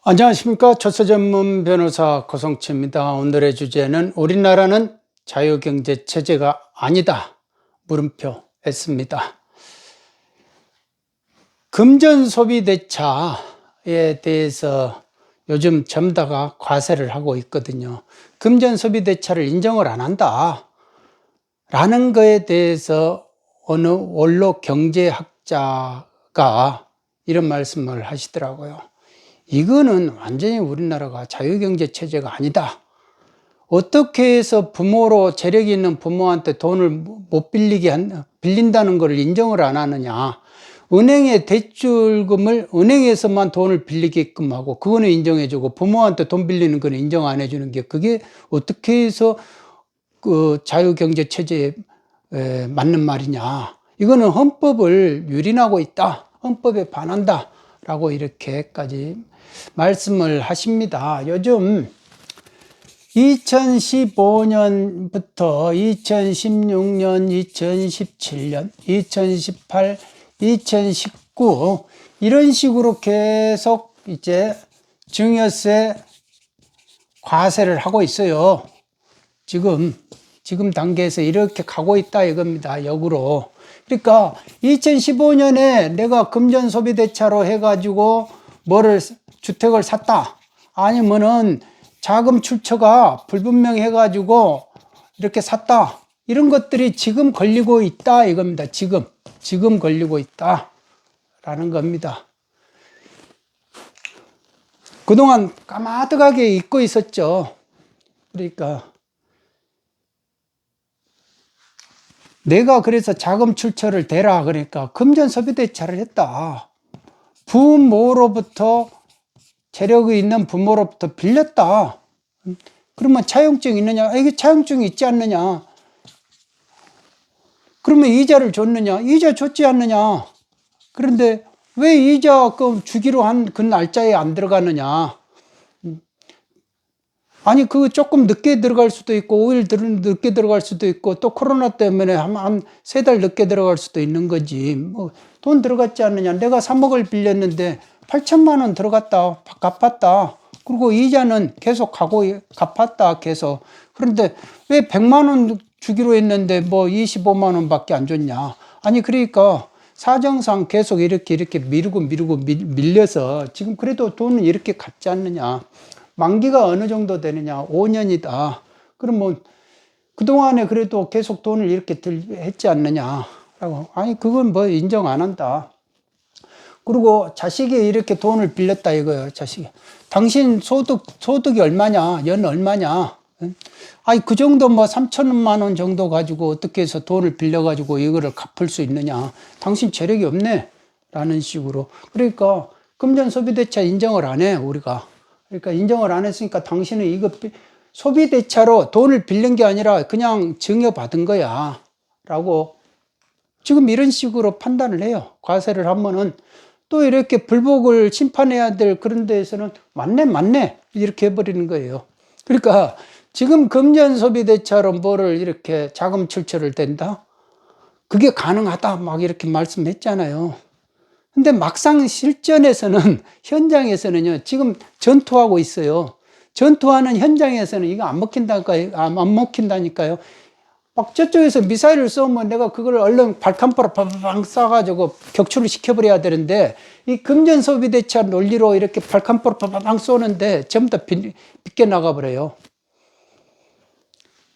안녕하십니까. 처세 전문 변호사 고성채입니다. 오늘의 주제는 우리나라는 자유경제 체제가 아니다. 물음표 했습니다. 금전소비대차에 대해서 요즘 전부 다 과세를 하고 있거든요. 금전소비대차를 인정을 안 한다 라는 거에 대해서 어느 원로 경제학자가 이런 말씀을 하시더라고요. 이거는 완전히 우리나라가 자유경제 체제가 아니다. 어떻게 해서 부모로 재력이 있는 부모한테 돈을 못 빌린다는 걸 인정을 안 하느냐. 은행의 대출금을 은행에서만 돈을 빌리게끔 하고 그거는 인정해주고 부모한테 돈 빌리는 건 인정 안 해주는 게 그게 어떻게 해서 그 자유경제 체제에 맞는 말이냐. 이거는 헌법을 유린하고 있다. 헌법에 반한다. 라고 이렇게까지 말씀을 하십니다. 요즘 2015년부터 2016년, 2017년, 2018, 2019 이런 식으로 계속 이제 증여세 과세를 하고 있어요. 지금 단계에서 이렇게 가고 있다 이겁니다. 역으로. 그러니까 2015년에 내가 금전소비대차로 해가지고 주택을 샀다. 아니면은 자금 출처가 불분명해가지고 이렇게 샀다. 이런 것들이 지금 걸리고 있다 이겁니다. 지금 걸리고 있다. 라는 겁니다. 그동안 까마득하게 잊고 있었죠. 그러니까 내가 그래서 자금 출처를 대라 그러니까 금전소비대차를 했다. 부모로부터 재력이 있는 부모로부터 빌렸다. 그러면 차용증이 있느냐? 이게 차용증이 있지 않느냐? 그러면 이자를 줬느냐? 이자 줬지 않느냐? 그런데 왜 이자금 주기로 한 그 날짜에 안 들어가느냐? 아니, 그거 조금 늦게 들어갈 수도 있고, 5일 늦게 들어갈 수도 있고, 또 코로나 때문에 한 3달 늦게 들어갈 수도 있는 거지. 돈 들어갔지 않느냐. 내가 3억을 빌렸는데 8천만 원 들어갔다. 갚았다. 그리고 이자는 계속 갚았다. 계속. 그런데 왜 100만 원 주기로 했는데 25만 원 밖에 안 줬냐. 아니, 그러니까 사정상 계속 이렇게 밀려서 지금 그래도 돈은 이렇게 갚지 않느냐. 만기가 어느 정도 되느냐? 5년이다. 그러면 그동안에 그래도 계속 돈을 이렇게 했지 않느냐? 라고. 아니, 그건 인정 안 한다. 그리고 자식이 이렇게 돈을 빌렸다 이거예요, 자식이. 당신 소득이 얼마냐? 연 얼마냐? 아니, 그 정도 3천만 원 정도 가지고 어떻게 해서 돈을 빌려가지고 이거를 갚을 수 있느냐? 당신 재력이 없네? 라는 식으로. 그러니까 금전소비대차 인정을 안 해, 우리가. 그러니까 인정을 안 했으니까 당신은 이거 소비대차로 돈을 빌린 게 아니라 그냥 증여받은 거야. 라고 지금 이런 식으로 판단을 해요. 과세를 하면은 또 이렇게 불복을 심판해야 될 그런 데에서는 맞네. 이렇게 해버리는 거예요. 그러니까 지금 금전소비대차로 뭐를 이렇게 자금 출처를 댄다? 그게 가능하다. 막 이렇게 말씀했잖아요. 근데 막상 실전에서는, 현장에서는요, 지금 전투하고 있어요. 전투하는 현장에서는 이거 안 먹힌다니까요. 막 저쪽에서 미사일을 쏘면 내가 그걸 얼른 발칸포로 팡팡 쏴가지고 격추를 시켜버려야 되는데, 이 금전소비대차 논리로 이렇게 발칸포로 팡팡 쏘는데 전부 다 빗겨나가버려요.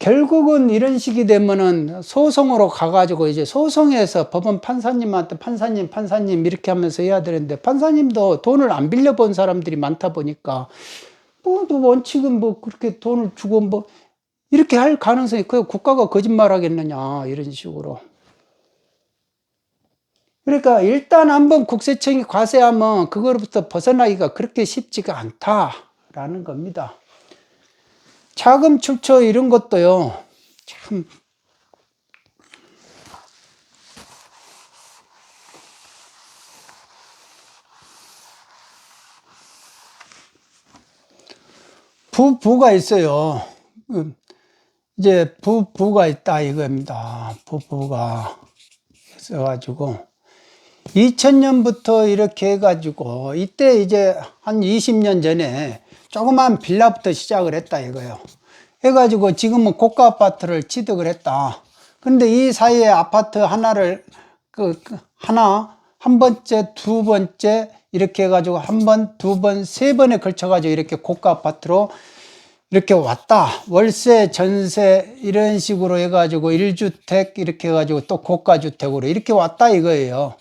결국은 이런 식이 되면은 소송으로 가가지고 이제 소송에서 법원 판사님한테 판사님 이렇게 하면서 해야 되는데 판사님도 돈을 안 빌려본 사람들이 많다 보니까 원칙은 그렇게 돈을 주고 이렇게 할 가능성이 커요. 국가가 거짓말 하겠느냐 이런 식으로. 그러니까 일단 한번 국세청이 과세하면 그거로부터 벗어나기가 그렇게 쉽지가 않다라는 겁니다. 자금 출처 이런 것도요, 참. 부가 있어요. 이제 부가 있다 이겁니다. 부가 있어가지고 2000년부터 이렇게 해가지고 이때 이제 한 20년 전에 조그만 빌라부터 시작을 했다 이거요. 해가지고 지금은 고가 아파트를 취득을 했다. 그런데 이 사이에 아파트 하나를 한 번째, 두 번째 이렇게 해가지고 한 번, 두 번, 세 번에 걸쳐가지고 이렇게 고가 아파트로 이렇게 왔다. 월세, 전세 이런 식으로 해가지고 1주택 이렇게 해가지고 또 고가 주택으로 이렇게 왔다 이거예요.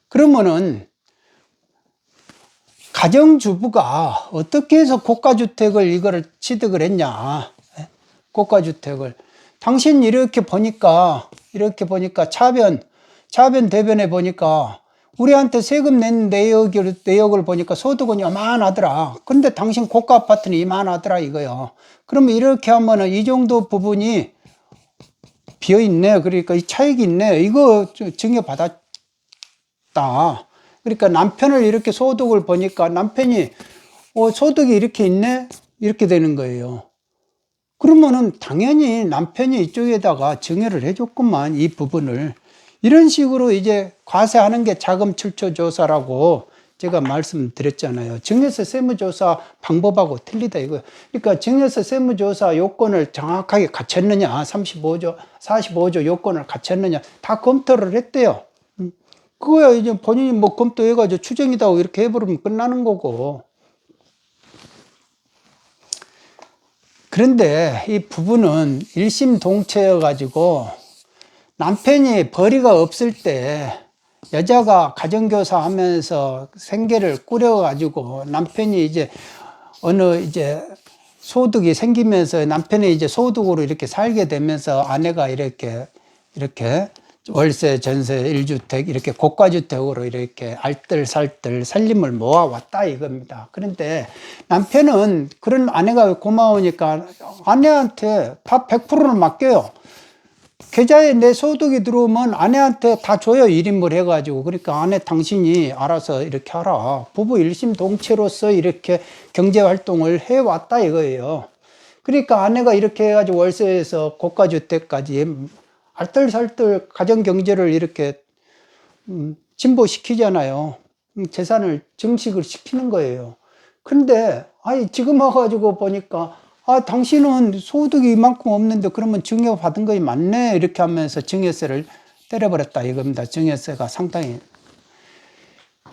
그러면은 가정주부가 어떻게 해서 고가주택을 이거를 취득을 했냐. 고가주택을. 당신 이렇게 보니까 차변 대변에 보니까 우리한테 세금 낸 내역을 보니까 소득은 요만하더라. 근데 당신 고가 아파트는 이만하더라 이거요. 그러면 이렇게 하면은 이 정도 부분이 비어있네. 그러니까 이 차익이 있네. 이거 증여받았다. 그러니까 남편을 이렇게 소득을 보니까 남편이 소득이 이렇게 있네? 이렇게 되는 거예요. 그러면은 당연히 남편이 이쪽에다가 증여를 해줬구만, 이 부분을. 이런 식으로 이제 과세하는 게 자금 출처 조사라고 제가 말씀드렸잖아요. 증여세 세무조사 방법하고 틀리다 이거예요. 그러니까 증여세 세무조사 요건을 정확하게 갖췄느냐, 35조, 45조 요건을 갖췄느냐, 다 검토를 했대요. 그거야 이제 본인이 뭐 검토해가지고 추정이다 이렇게 해버리면 끝나는 거고. 그런데 이 부부는 일심동체여가지고 남편이 벌이가 없을 때 여자가 가정교사 하면서 생계를 꾸려가지고 남편이 이제 어느 이제 소득이 생기면서 남편의 이제 소득으로 이렇게 살게 되면서 아내가 이렇게 월세, 전세, 1주택 이렇게 고가주택으로 이렇게 알뜰살뜰 살림을 모아왔다 이겁니다. 그런데 남편은 그런 아내가 고마우니까 아내한테 다 100%를 맡겨요. 계좌에 내 소득이 들어오면 아내한테 다 줘요. 1인분 해가지고. 그러니까 아내 당신이 알아서 이렇게 하라. 부부 일심동체로서 이렇게 경제활동을 해왔다 이거예요. 그러니까 아내가 이렇게 해가지고 월세에서 고가주택까지 알뜰살뜰 가정경제를 이렇게 진보시키잖아요. 재산을 증식을 시키는 거예요. 그런데 지금 와가지고 보니까 당신은 소득이 이만큼 없는데 그러면 증여받은 거이 맞네 이렇게 하면서 증여세를 때려버렸다 이겁니다. 증여세가 상당히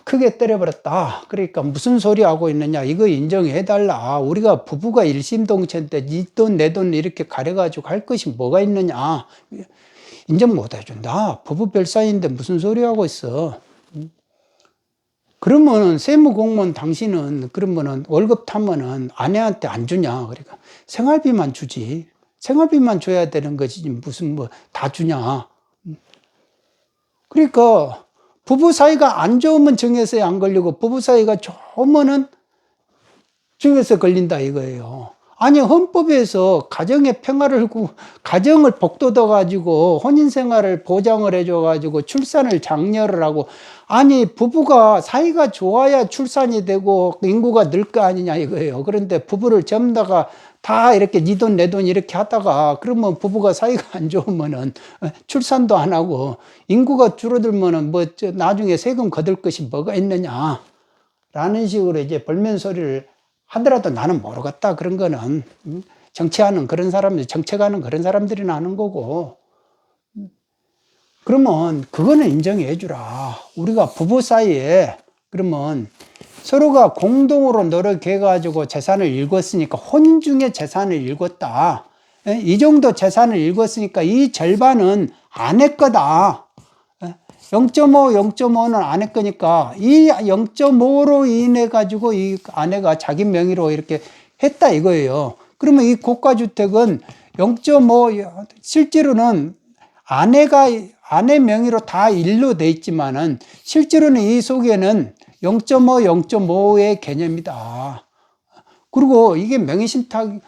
크게 때려버렸다. 그러니까 무슨 소리 하고 있느냐, 이거 인정해달라. 우리가 부부가 일심동체인데 네 돈 내 돈 이렇게 가려가지고 할 것이 뭐가 있느냐, 인정 못 해준다. 부부별 사이인데 무슨 소리 하고 있어. 그러면 세무공무원 당신은 그러면은 월급 타면은 아내한테 안 주냐. 그러니까 생활비만 주지. 생활비만 줘야 되는 거지 무슨 뭐 다 주냐. 그러니까 부부 사이가 안 좋으면 증여세에 안 걸리고 부부 사이가 좋으면은 증여세 걸린다 이거예요. 아니 헌법에서 가정의 평화를 가정을 복돋아 가지고 혼인 생활을 보장을 해줘 가지고 출산을 장려를 하고, 아니 부부가 사이가 좋아야 출산이 되고 인구가 늘 거 아니냐 이거예요. 그런데 부부를 전다가 다 이렇게 네 돈 내 돈 이렇게 하다가 그러면 부부가 사이가 안 좋으면은 출산도 안 하고 인구가 줄어들면은 뭐 나중에 세금 거둘 것이 뭐가 있느냐 라는 식으로 이제 벌면 소리를 하더라도 나는 모르겠다. 그런 거는 정치하는 그런 사람들, 정책하는 그런 사람들이나 하는 거고. 그러면 그거는 인정해 주라. 우리가 부부 사이에 그러면 서로가 공동으로 노력해 가지고 재산을 일궜으니까, 혼인 중에 재산을 일궜다. 이 정도 재산을 일궜으니까 이 절반은 아내 거다. 0.5, 0.5는 아내 거니까 이 0.5로 인해 가지고 이 아내가 자기 명의로 이렇게 했다 이거예요. 그러면 이 고가주택은 0.5, 실제로는 아내 명의로 다 일로 돼 있지만은 실제로는 이 속에는 0.5, 0.5의 개념이다. 그리고 이게 명의신탁을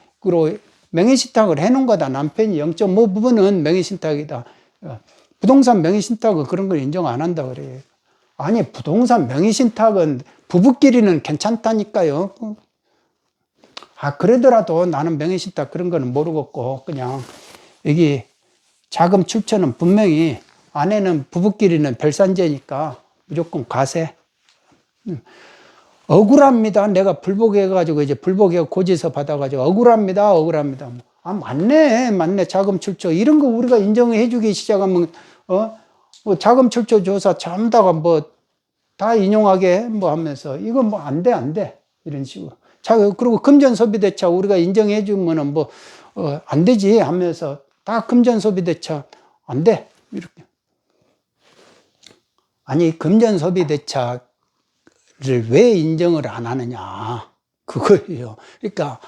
해놓은 거다. 남편이 0.5 부분은 명의신탁이다. 부동산 명의신탁은 그런 걸 인정 안 한다 그래요. 아니 부동산 명의신탁은 부부끼리는 괜찮다니까요. 그러더라도 나는 명의신탁 그런 거는 모르겠고 그냥 여기 자금 출처는 분명히 아내는 부부끼리는 별산제니까 무조건 과세. 억울합니다. 내가 불복해가지고 이제 불복해 고지서 받아가지고 억울합니다. 억울합니다. 아, 맞네. 맞네. 자금 출처. 이런 거 우리가 인정해주기 시작하면, 뭐 자금 출처 조사 전다가 뭐 다 인용하게 뭐 하면서 이거 뭐 안 돼, 안 돼. 이런 식으로. 자, 그리고 금전소비대차 우리가 인정해주면은 뭐, 안 되지 하면서 다 금전소비대차 안 돼. 이렇게. 아니, 금전소비대차 왜 인정을 안 하느냐 그거예요. 그러니까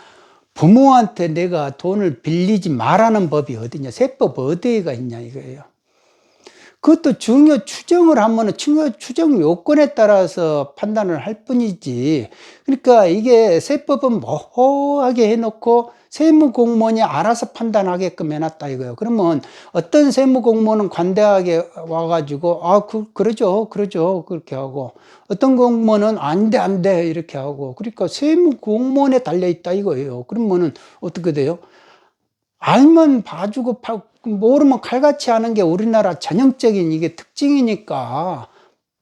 부모한테 내가 돈을 빌리지 말라는 법이 어디냐, 세법 어디가 있냐 이거예요. 그것도 중요 추정을 하면은 중요 추정 요건에 따라서 판단을 할 뿐이지. 그러니까 이게 세법은 모호하게 해놓고 세무공무원이 알아서 판단하게끔 해놨다 이거예요. 그러면 어떤 세무공무원은 관대하게 와가지고 그러죠 그렇게 하고, 어떤 공무원은 안 돼 이렇게 하고. 그러니까 세무공무원에 달려있다 이거예요. 그러면은 어떻게 돼요? 알면 봐주고 모르면 칼같이 하는 게 우리나라 전형적인 이게 특징이니까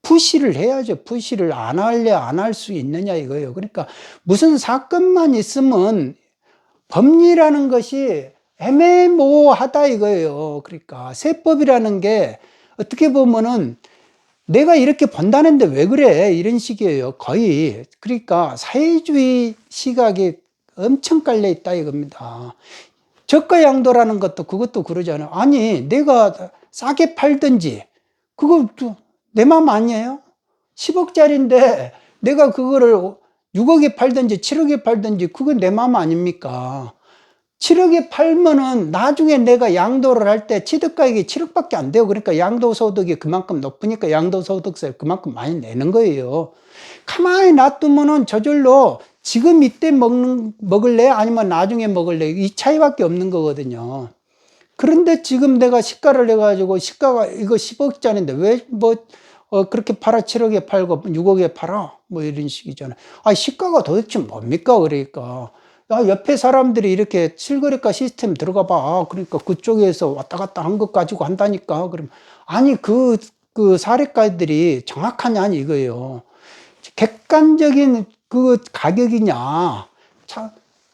푸시를 해야죠. 푸시를 안 할래 안 할 수 있느냐 이거예요. 그러니까 무슨 사건만 있으면 법리라는 것이 애매모호하다 이거예요. 그러니까 세법이라는 게 어떻게 보면은 내가 이렇게 본다는데 왜 그래 이런 식이에요. 거의. 그러니까 사회주의 시각이 엄청 깔려 있다 이겁니다. 저가양도라는 것도 그것도 그러잖아요. 아니 내가 싸게 팔든지 그것도 내 맘 아니에요? 10억짜리인데 내가 그거를 6억에 팔든지 7억에 팔든지 그건 내 맘 아닙니까? 7억에 팔면은 나중에 내가 양도를 할 때 취득가액이 7억밖에 안 돼요. 그러니까 양도소득이 그만큼 높으니까 양도소득세를 그만큼 많이 내는 거예요. 가만히 놔두면은 저절로 지금 이때 먹을래? 아니면 나중에 먹을래? 이 차이밖에 없는 거거든요. 그런데 지금 내가 시가를 해가지고 시가가 이거 10억짜리인데 왜 그렇게 팔아 7억에 팔고 6억에 팔아? 뭐 이런 식이잖아요. 아, 시가가 도대체 뭡니까? 그러니까. 야, 옆에 사람들이 이렇게 실거래가 시스템 들어가 봐. 그러니까 그쪽에서 왔다 갔다 한 것 가지고 한다니까. 그럼 아니 그 사례가들이 정확하냐 이거예요. 객관적인 그 가격이냐.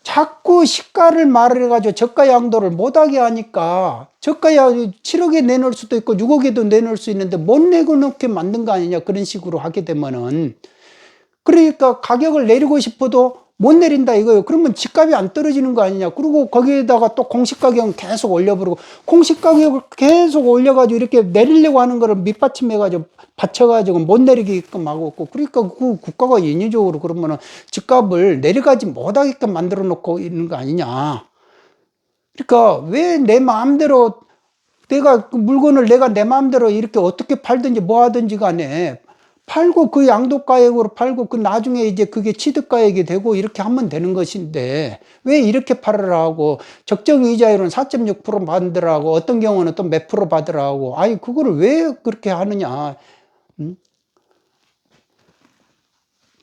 자꾸 시가를 말해가지고 저가 양도를 못하게 하니까 저가 7억에 내놓을 수도 있고 6억에도 내놓을 수 있는데 못 내고 놓게 만든 거 아니냐. 그런 식으로 하게 되면은. 그러니까 가격을 내리고 싶어도 못 내린다 이거예요. 그러면 집값이 안 떨어지는 거 아니냐. 그리고 거기에다가 또 공시가격은 계속 올려버리고, 공시가격을 계속 올려가지고 이렇게 내리려고 하는 거를 밑받침해가지고 받쳐가지고 못 내리게끔 하고 있고, 그러니까 그 국가가 인위적으로 그러면은 집값을 내려가지 못하게끔 만들어 놓고 있는 거 아니냐. 그러니까 왜 내 마음대로 내가 그 물건을 내가 내 마음대로 이렇게 어떻게 팔든지 뭐 하든지 간에 팔고 그 양도가액으로 팔고 그 나중에 이제 그게 취득가액이 되고 이렇게 하면 되는 것인데 왜 이렇게 팔으라고 적정 이자율은 4.6% 받으라고 어떤 경우는 또 몇 프로 받으라고 아니 그거를 왜 그렇게 하느냐.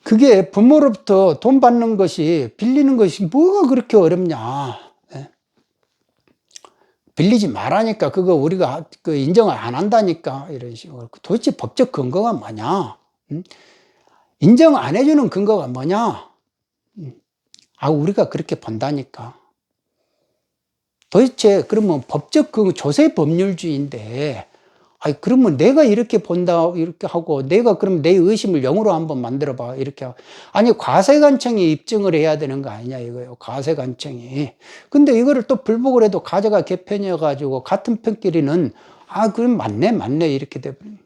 그게 부모로부터 돈 받는 것이 빌리는 것이 뭐가 그렇게 어렵냐. 빌리지 말라니까 그거 우리가 그 인정을 안 한다니까 이런 식으로. 도대체 법적 근거가 뭐냐? 인정 안 해주는 근거가 뭐냐? 우리가 그렇게 본다니까. 도대체 그러면 법적 그 조세 법률주의인데 그러면 내가 이렇게 본다 이렇게 하고 내가 그럼 내 의심을 0으로 한번 만들어 봐 이렇게 하고. 아니 과세관청이 입증을 해야 되는 거 아니냐 이거예요. 과세관청이. 근데 이거를 또 불복을 해도 가져가 개편이어 가지고 같은 편끼리는 그럼 맞네 이렇게 돼 버려요.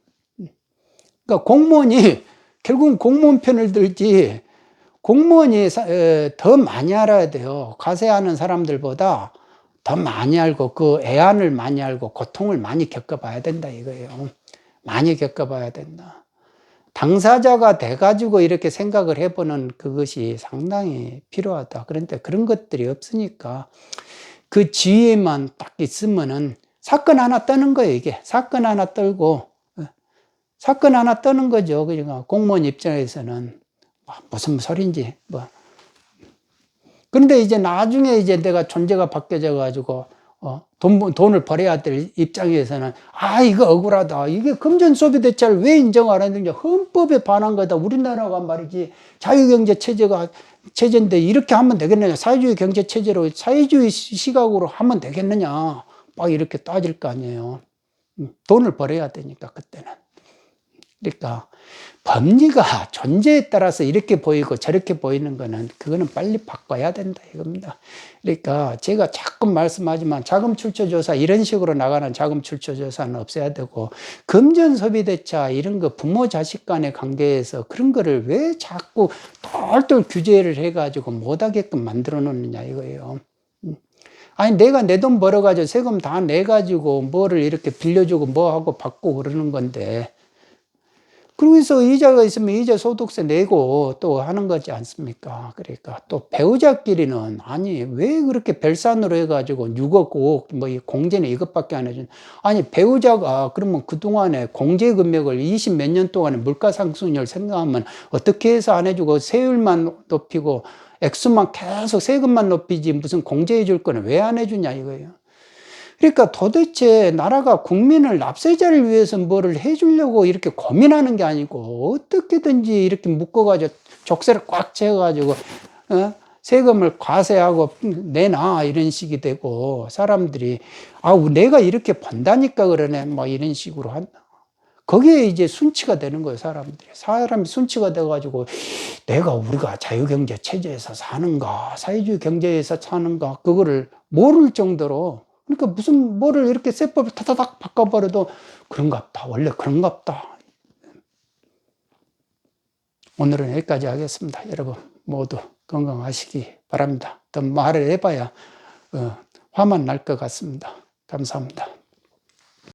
그러니까 공무원이 결국은 공무원 편을 들지, 공무원이 더 많이 알아야 돼요. 과세하는 사람들보다 더 많이 알고 그 애환을 많이 알고 고통을 많이 겪어봐야 된다 이거예요. 많이 겪어봐야 된다. 당사자가 돼가지고 이렇게 생각을 해보는 그것이 상당히 필요하다. 그런데 그런 것들이 없으니까 그 지혜만 딱 있으면은 사건 하나 떠는 거예요. 이게 사건 하나 떠는 거죠. 그러니까 공무원 입장에서는 무슨 소리인지 그런데 이제 나중에 이제 내가 존재가 바뀌어져 가지고 돈을 벌어야 될 입장에서는, 이거 억울하다. 이게 금전 소비 대체를 왜 인정 안 하는지 헌법에 반한 거다. 우리나라가 말이지, 자유경제 체제인데 이렇게 하면 되겠느냐. 사회주의 경제 체제로, 사회주의 시각으로 하면 되겠느냐. 막 이렇게 따질 거 아니에요. 돈을 벌어야 되니까, 그때는. 그러니까 법리가 존재에 따라서 이렇게 보이고 저렇게 보이는 거는, 그거는 빨리 바꿔야 된다 이겁니다. 그러니까 제가 자꾸 말씀하지만, 자금 출처 조사, 이런 식으로 나가는 자금 출처 조사는 없어야 되고, 금전 소비 대차 이런 거, 부모 자식 간의 관계에서 그런 거를 왜 자꾸 똘똘 규제를 해가지고 못하게끔 만들어 놓느냐 이거예요. 아니, 내가 내 돈 벌어가지고 세금 다 내가지고 뭐를 이렇게 빌려주고 뭐하고 받고 그러는 건데, 그러면서 이자가 있으면 이자 소득세 내고 또 하는 거지 않습니까? 그러니까 또 배우자끼리는, 아니, 왜 그렇게 별산으로 해가지고 6억, 5억, 뭐 공제는 이것밖에 안 해준. 아니, 배우자가 그러면 그동안에 공제 금액을 20 몇 년 동안에 물가 상승률 생각하면 어떻게 해서 안 해주고 세율만 높이고 액수만 계속 세금만 높이지 무슨 공제해 줄 거는 왜 안 해주냐 이거예요. 그러니까 도대체 나라가 국민을, 납세자를 위해서 뭐를 해주려고 이렇게 고민하는 게 아니고, 어떻게든지 이렇게 묶어가지고 족쇄를 꽉 채워가지고 세금을 과세하고 내놔 이런 식이 되고, 사람들이 내가 이렇게 번다니까 그러네 뭐 이런 식으로 한다. 거기에 이제 순치가 되는 거예요, 사람들이. 사람이 순치가 돼가지고, 우리가 자유경제 체제에서 사는가, 사회주의 경제에서 사는가, 그거를 모를 정도로. 그러니까 무슨 뭐를 이렇게 세법을 타다닥 바꿔버려도 그런갑다. 원래 그런갑다. 오늘은 여기까지 하겠습니다. 여러분 모두 건강하시기 바랍니다. 더 말을 해봐야 화만 날 것 같습니다. 감사합니다.